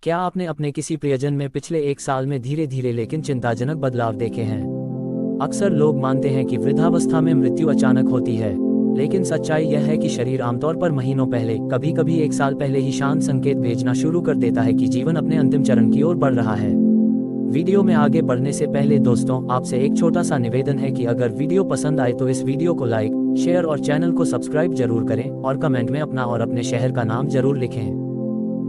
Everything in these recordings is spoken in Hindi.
क्या आपने अपने किसी प्रियजन में पिछले एक साल में धीरे धीरे लेकिन चिंताजनक बदलाव देखे हैं? अक्सर लोग मानते हैं कि वृद्धावस्था में मृत्यु अचानक होती है, लेकिन सच्चाई यह है कि शरीर आमतौर पर महीनों पहले, कभी कभी एक साल पहले ही शांत संकेत भेजना शुरू कर देता है कि जीवन अपने अंतिम चरण की ओर बढ़ रहा है। वीडियो में आगे बढ़ने से पहले दोस्तों, आपसे एक छोटा सा निवेदन है कि अगर वीडियो पसंद आए तो इस वीडियो को लाइक, शेयर और चैनल को सब्सक्राइब जरूर करें और कमेंट में अपना और अपने शहर का नाम जरूर लिखें।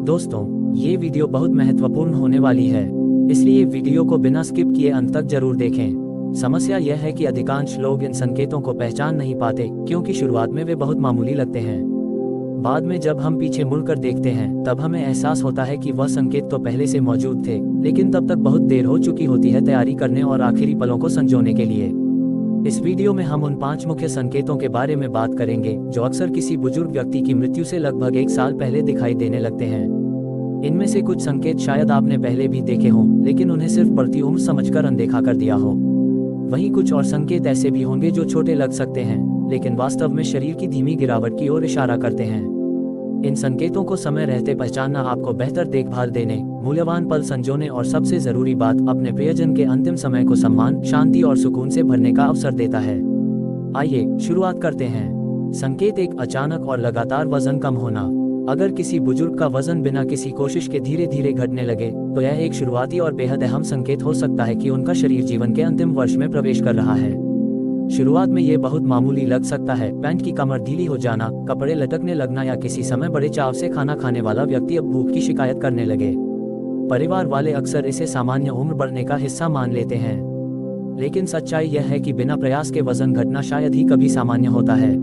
दोस्तों, ये वीडियो बहुत महत्वपूर्ण होने वाली है, इसलिए वीडियो को बिना स्किप किए अंत तक जरूर देखें। समस्या यह है कि अधिकांश लोग इन संकेतों को पहचान नहीं पाते, क्योंकि शुरुआत में वे बहुत मामूली लगते हैं। बाद में जब हम पीछे मुड़कर देखते हैं तब हमें एहसास होता है कि वह संकेत तो पहले से मौजूद थे, लेकिन तब तक बहुत देर हो चुकी होती है तैयारी करने और आखिरी पलों को संजोने के लिए। इस वीडियो में हम उन 5 मुख्य संकेतों के बारे में बात करेंगे जो अक्सर किसी बुजुर्ग व्यक्ति की मृत्यु से लगभग एक साल पहले दिखाई देने लगते हैं। इनमें से कुछ संकेत शायद आपने पहले भी देखे हों, लेकिन उन्हें सिर्फ बढ़ती उम्र समझकर अनदेखा कर दिया हो। वहीं कुछ और संकेत ऐसे भी होंगे जो छोटे लग सकते हैं, लेकिन वास्तव में शरीर की धीमी गिरावट की ओर इशारा करते हैं। इन संकेतों को समय रहते पहचानना आपको बेहतर देखभाल देने, मूल्यवान पल संजोने और सबसे जरूरी बात, अपने प्रियजन के अंतिम समय को सम्मान, शांति और सुकून से भरने का अवसर देता है। आइए शुरुआत करते हैं। संकेत 1, अचानक और लगातार वजन कम होना। अगर किसी बुजुर्ग का वजन बिना किसी कोशिश के धीरे धीरे घटने लगे, तो यह एक शुरुआती और बेहद अहम संकेत हो सकता है कि उनका शरीर जीवन के अंतिम वर्ष में प्रवेश कर रहा है। शुरुआत में ये बहुत मामूली लग सकता है, पैंट की कमर ढीली हो जाना, कपड़े लटकने लगना या किसी समय बड़े चाव से खाना खाने वाला व्यक्ति अब भूख की शिकायत करने लगे। परिवार वाले अक्सर इसे सामान्य उम्र बढ़ने का हिस्सा मान लेते हैं, लेकिन सच्चाई यह है कि बिना प्रयास के वजन घटना शायद ही कभी सामान्य होता है।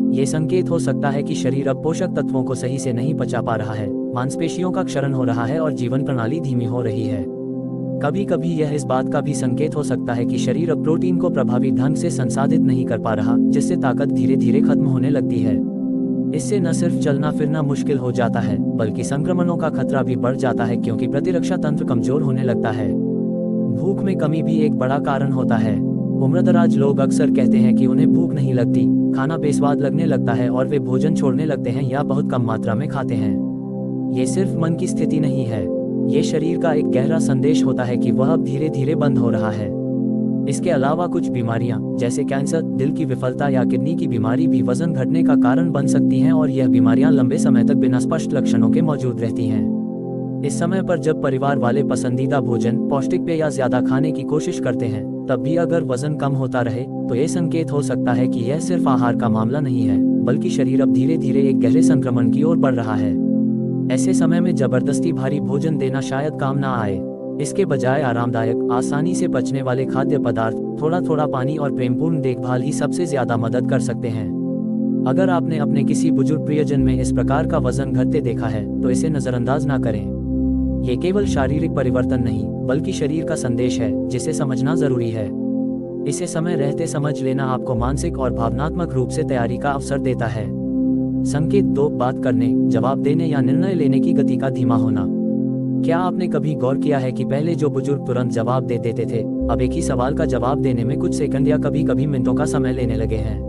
ये संकेत हो सकता है कि शरीर अब पोषक तत्वों को सही से नहीं पचा पा रहा है, मांसपेशियों का क्षरण हो रहा है और जीवन प्रणाली धीमी हो रही है। कभी कभी यह इस बात का भी संकेत हो सकता है कि शरीर अब प्रोटीन को प्रभावी ढंग से संसाधित नहीं कर पा रहा, जिससे ताकत धीरे धीरे खत्म होने लगती है। इससे न सिर्फ चलना फिरना मुश्किल हो जाता है, बल्कि संक्रमणों का खतरा भी बढ़ जाता है, क्योंकि प्रतिरक्षा तंत्र कमजोर होने लगता है। भूख में कमी भी एक बड़ा कारण होता है। उम्रदराज लोग अक्सर कहते हैं कि उन्हें भूख नहीं लगती, खाना बेस्वाद लगने लगता है और वे भोजन छोड़ने लगते हैं या बहुत कम मात्रा में खाते हैं। ये सिर्फ मन की स्थिति नहीं है, ये शरीर का एक गहरा संदेश होता है कि वह अब धीरे धीरे बंद हो रहा है। इसके अलावा कुछ बीमारियां, जैसे कैंसर, दिल की विफलता या किडनी की बीमारी भी वजन घटने का कारण बन सकती हैं, और यह बीमारियां लंबे समय तक बिना स्पष्ट लक्षणों के मौजूद रहती हैं। इस समय पर जब परिवार वाले पसंदीदा भोजन, पौष्टिक पेय या ज्यादा खाने की कोशिश करते हैं, तब भी अगर वजन कम होता रहे, तो ये संकेत हो सकता है कि यह सिर्फ आहार का मामला नहीं है, बल्कि शरीर अब धीरे धीरे एक गहरे संक्रमण की ओर बढ़ रहा है। ऐसे समय में जबरदस्ती भारी भोजन देना शायद काम ना आए। इसके बजाय आरामदायक, आसानी से पचने वाले खाद्य पदार्थ, थोड़ा थोड़ा पानी और प्रेमपूर्ण देखभाल ही सबसे ज्यादा मदद कर सकते हैं। अगर आपने अपने किसी बुजुर्ग प्रियजन में इस प्रकार का वजन घटते देखा है, तो इसे नजरअंदाज ना करें। ये केवल शारीरिक परिवर्तन नहीं, बल्कि शरीर का संदेश है, जिसे समझना जरूरी है। इसे समय रहते समझ लेना आपको मानसिक और भावनात्मक रूप से तैयारी का अवसर देता है। संकेत 2, बात करने, जवाब देने या निर्णय लेने की गति का धीमा होना। क्या आपने कभी गौर किया है कि पहले जो बुजुर्ग तुरंत जवाब दे देते थे, अब एक ही सवाल का जवाब देने में कुछ सेकंड या कभी कभी मिनटों का समय लेने लगे हैं।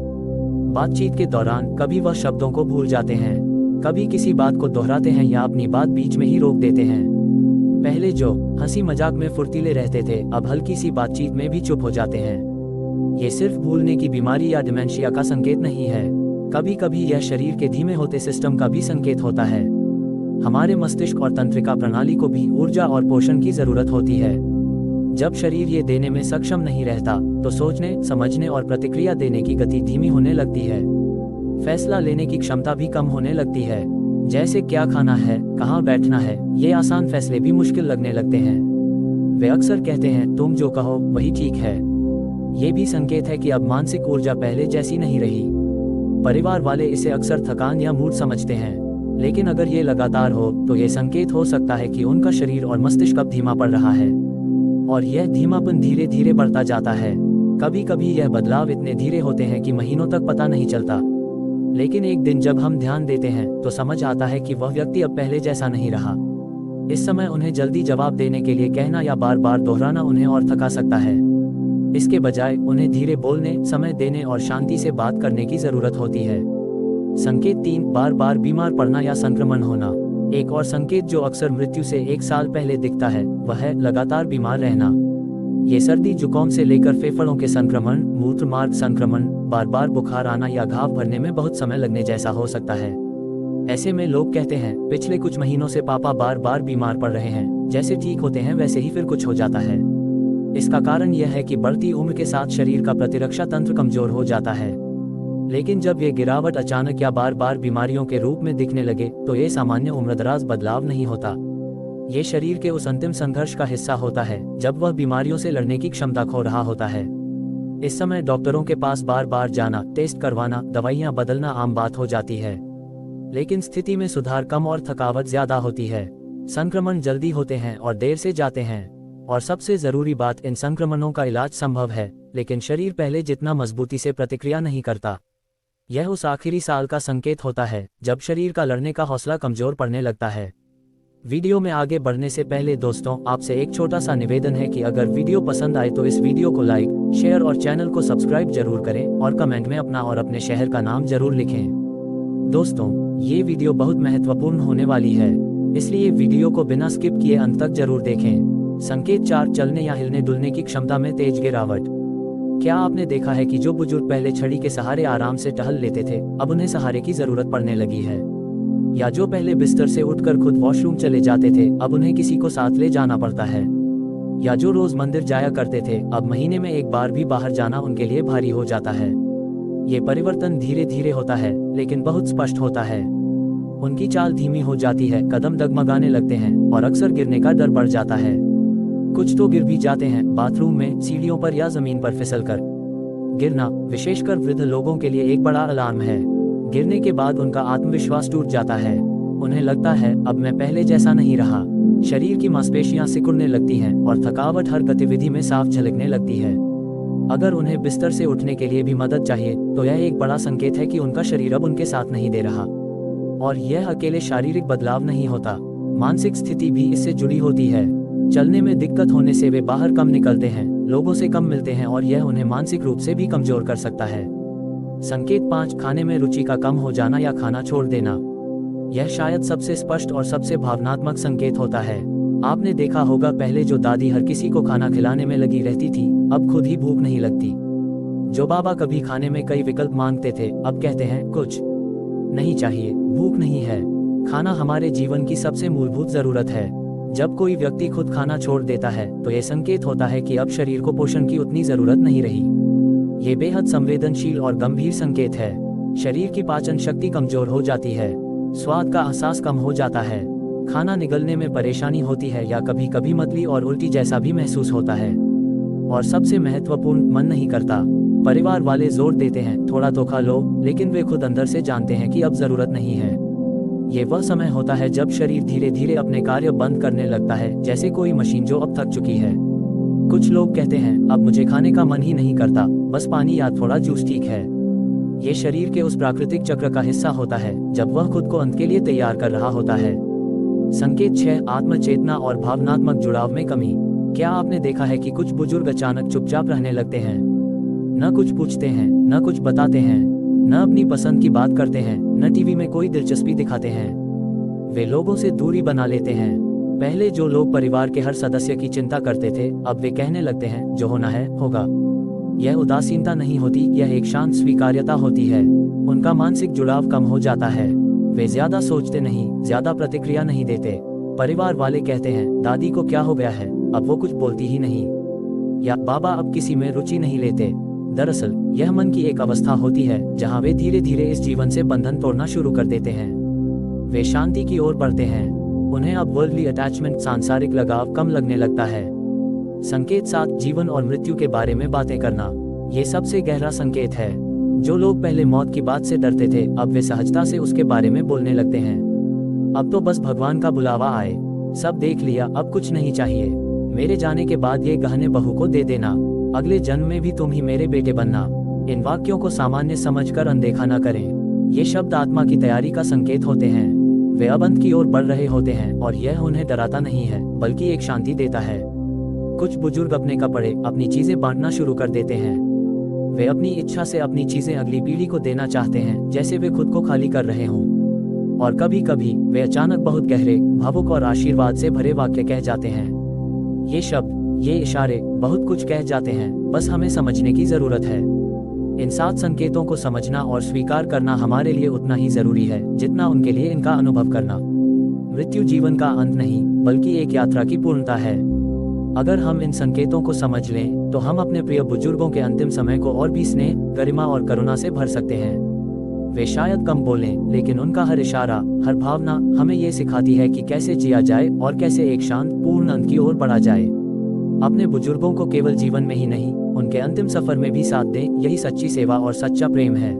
बातचीत के दौरान कभी वह शब्दों को भूल जाते हैं, कभी किसी बात को दोहराते हैं या अपनी बात बीच में ही रोक देते हैं। पहले जो हंसी मजाक में फुर्तीले रहते थे, अब हल्की सी बातचीत में भी चुप हो जाते हैं। ये सिर्फ भूलने की बीमारी या डिमेंशिया का संकेत नहीं है, कभी कभी यह शरीर के धीमे होते सिस्टम का भी संकेत होता है। हमारे मस्तिष्क और तंत्रिका प्रणाली को भी ऊर्जा और पोषण की जरूरत होती है। जब शरीर ये देने में सक्षम नहीं रहता, तो सोचने, समझने और प्रतिक्रिया देने की गति धीमी होने लगती है। फैसला लेने की क्षमता भी कम होने लगती है, जैसे क्या खाना है, कहाँ बैठना है, ये आसान फैसले भी मुश्किल लगने लगते हैं। वे अक्सर कहते हैं, तुम जो कहो वही ठीक है। ये भी संकेत है कि अब मानसिक ऊर्जा पहले जैसी नहीं रही। परिवार वाले इसे अक्सर थकान या मूड समझते हैं, लेकिन अगर ये लगातार हो, तो ये संकेत हो सकता है कि उनका शरीर और मस्तिष्क अब धीमा पड़ रहा है, और यह धीमापन धीरे धीरे बढ़ता जाता है। कभी कभी यह बदलाव इतने धीरे होते हैं कि महीनों तक पता नहीं चलता, लेकिन एक दिन जब हम ध्यान देते हैं, तो समझ आता है कि वह व्यक्ति अब पहले जैसा नहीं रहा। इस समय उन्हें जल्दी जवाब देने के लिए कहना या बार बार दोहराना उन्हें और थका सकता है। इसके बजाय उन्हें धीरे बोलने, समय देने और शांति से बात करने की जरूरत होती है। संकेत 3, बार बार बीमार पड़ना या संक्रमण होना। एक और संकेत जो अक्सर मृत्यु से 1 साल पहले दिखता है वह है लगातार बीमार रहना। ये सर्दी जुकाम से लेकर फेफड़ों के संक्रमण, मूत्र मार्ग संक्रमण, बार बार बुखार आना या घाव भरने में बहुत समय लगने जैसा हो सकता है। ऐसे में लोग कहते हैं पिछले कुछ महीनों से पापा बार बार बीमार पड़ रहे हैं, जैसे ठीक होते हैं वैसे ही फिर कुछ हो जाता है। इसका कारण यह है कि बढ़ती उम्र के साथ शरीर का प्रतिरक्षा तंत्र कमजोर हो जाता है। लेकिन जब ये गिरावट अचानक या बार बार बीमारियों के रूप में दिखने लगे तो ये सामान्य उम्रदराज बदलाव नहीं होता। ये शरीर के उस अंतिम संघर्ष का हिस्सा होता है जब वह बीमारियों से लड़ने की क्षमता खो रहा होता है। इस समय डॉक्टरों के पास बार बार जाना, टेस्ट करवाना, दवाइयां बदलना आम बात हो जाती है। लेकिन स्थिति में सुधार कम और थकावट ज्यादा होती है। संक्रमण जल्दी होते हैं और देर से जाते हैं, और सबसे जरूरी बात, इन संक्रमणों का इलाज संभव है, लेकिन शरीर पहले जितना मजबूती से प्रतिक्रिया नहीं करता। यह उस आखिरी साल का संकेत होता है जब शरीर का लड़ने का हौसला कमजोर पड़ने लगता है। वीडियो में आगे बढ़ने से पहले दोस्तों, आपसे एक छोटा सा निवेदन है कि अगर वीडियो पसंद आए तो इस वीडियो को लाइक, शेयर और चैनल को सब्सक्राइब जरूर करें और कमेंट में अपना और अपने शहर का नाम जरूर लिखें। दोस्तों, ये वीडियो बहुत महत्वपूर्ण होने वाली है, इसलिए वीडियो को बिना स्किप किए अंत तक जरूर देखें। संकेत 4, चलने या हिलने डुलने की क्षमता में तेज गिरावट। क्या आपने देखा है कि जो बुजुर्ग पहले छड़ी के सहारे आराम से टहल लेते थे, अब उन्हें सहारे की जरूरत पड़ने लगी है? या जो पहले बिस्तर से उठकर खुद वॉशरूम चले जाते थे, अब उन्हें किसी को साथ ले जाना पड़ता है? या जो रोज मंदिर जाया करते थे, अब महीने में एक बार भी बाहर जाना उनके लिए भारी हो जाता है? ये परिवर्तन धीरे धीरे होता है, लेकिन बहुत स्पष्ट होता है। उनकी चाल धीमी हो जाती है, कदम डगमगाने लगते हैं और अक्सर गिरने का डर बढ़ जाता है। कुछ तो गिर भी जाते हैं, बाथरूम में, सीढ़ियों पर या जमीन पर फिसलकर। गिरना, विशेषकर वृद्ध लोगों के लिए एक बड़ा अलार्म है। गिरने के बाद उनका आत्मविश्वास टूट जाता है। उन्हें लगता है अब मैं पहले जैसा नहीं रहा। शरीर की मांसपेशियां सिकुड़ने लगती हैं और थकावट हर गतिविधि में साफ झलकने लगती है। अगर उन्हें बिस्तर से उठने के लिए भी मदद चाहिए तो यह एक बड़ा संकेत है कि उनका शरीर अब उनके साथ नहीं दे रहा। और यह अकेले शारीरिक बदलाव नहीं होता, मानसिक स्थिति भी इससे जुड़ी होती है। चलने में दिक्कत होने से वे बाहर कम निकलते हैं, लोगों से कम मिलते हैं और यह उन्हें मानसिक रूप से भी कमजोर कर सकता है। संकेत 5, खाने में रुचि का कम हो जाना या खाना छोड़ देना। यह शायद सबसे स्पष्ट और सबसे भावनात्मक संकेत होता है। आपने देखा होगा, पहले जो दादी हर किसी को खाना खिलाने में लगी रहती थी, अब खुद ही भूख नहीं लगती। जो बाबा कभी खाने में कई विकल्प मांगते थे, अब कहते हैं कुछ नहीं चाहिए, भूख नहीं है। खाना हमारे जीवन की सबसे मूलभूत जरूरत है। जब कोई व्यक्ति खुद खाना छोड़ देता है तो यह संकेत होता है कि अब शरीर को पोषण की उतनी जरूरत नहीं रही। ये बेहद संवेदनशील और गंभीर संकेत है। शरीर की पाचन शक्ति कमजोर हो जाती है, स्वाद का एहसास कम हो जाता है, खाना निगलने में परेशानी होती है या कभी कभी मतली और उल्टी जैसा भी महसूस होता है। और सबसे महत्वपूर्ण, मन नहीं करता। परिवार वाले जोर देते हैं थोड़ा तो खा लो, लेकिन वे खुद अंदर से जानते हैं कि अब जरूरत नहीं है। ये वह समय होता है जब शरीर धीरे धीरे अपने कार्य बंद करने लगता है, जैसे कोई मशीन जो अब थक चुकी है। कुछ लोग कहते हैं अब मुझे खाने का मन ही नहीं करता, बस पानी या थोड़ा जूस ठीक है। ये शरीर के उस प्राकृतिक चक्र का हिस्सा होता है जब वह खुद को अंत के लिए तैयार कर रहा होता है। संकेत 6, आत्मचेतना और भावनात्मक जुड़ाव में कमी। क्या आपने देखा है कि कुछ बुजुर्ग अचानक चुपचाप रहने लगते हैं? न कुछ पूछते हैं, न कुछ बताते हैं, न अपनी पसंद की बात करते हैं, न टीवी में कोई दिलचस्पी दिखाते हैं। वे लोगों से दूरी बना लेते हैं। पहले जो लोग परिवार के हर सदस्य की चिंता करते थे, अब वे कहने लगते हैं जो होना है होगा। यह उदासीनता नहीं होती, यह एक शांत स्वीकार्यता होती है। उनका मानसिक जुड़ाव कम हो जाता है। वे ज्यादा सोचते नहीं, ज्यादा प्रतिक्रिया नहीं देते। परिवार वाले कहते हैं दादी को क्या हो गया है, अब वो कुछ बोलती ही नहीं, या बाबा अब किसी में रुचि नहीं लेते। दरअसल यह मन की एक अवस्था होती है जहां वे धीरे धीरे इस जीवन से बंधन तोड़ना शुरू कर देते हैं। वे शांति की ओर बढ़ते हैं। उन्हें अब वर्ल्डली अटैचमेंट, सांसारिक लगाव कम लगने लगता है। संकेत 7, जीवन और मृत्यु के बारे में बातें करना। ये सबसे गहरा संकेत है। जो लोग पहले मौत की बात से डरते थे, अब वे सहजता से उसके बारे में बोलने लगते हैं। अब तो बस भगवान का बुलावा आए, सब देख लिया, अब कुछ नहीं चाहिए। मेरे जाने के बाद ये गहने बहू को दे देना, अगले जन्म में भी तुम ही मेरे बेटे बनना। इन वाक्यों को सामान्य समझकर अनदेखा न करें। ये शब्द आत्मा की तैयारी का संकेत होते हैं। वे अब अंत की ओर बढ़ रहे होते हैं और यह उन्हें डराता नहीं है, बल्कि एक शांति देता है। कुछ बुजुर्ग अपने कपड़े, अपनी चीजें बांटना शुरू कर देते हैं। वे अपनी इच्छा से अपनी चीजें अगली पीढ़ी को देना चाहते हैं, जैसे वे खुद को खाली कर रहे हों। और कभी कभी वे अचानक बहुत गहरे, भावुक और आशीर्वाद से भरे वाक्य कह जाते हैं। ये शब्द, ये इशारे बहुत कुछ कह जाते हैं, बस हमें समझने की जरूरत है। इन 7 संकेतों को समझना और स्वीकार करना हमारे लिए उतना ही जरूरी है जितना उनके लिए इनका अनुभव करना। मृत्यु जीवन का अंत नहीं, बल्कि एक यात्रा की पूर्णता है। अगर हम इन संकेतों को समझ लें तो हम अपने प्रिय बुजुर्गों के अंतिम समय को और भी स्नेह, गरिमा और करुणा से भर सकते हैं। वे शायद कम बोलें, लेकिन उनका हर इशारा, हर भावना हमें ये सिखाती है कि कैसे जिया जाए और कैसे एक शांत, पूर्ण अंत की ओर बढ़ा जाए। अपने बुजुर्गों को केवल जीवन में ही नहीं, उनके अंतिम सफर में भी साथ दें। यही सच्ची सेवा और सच्चा प्रेम है।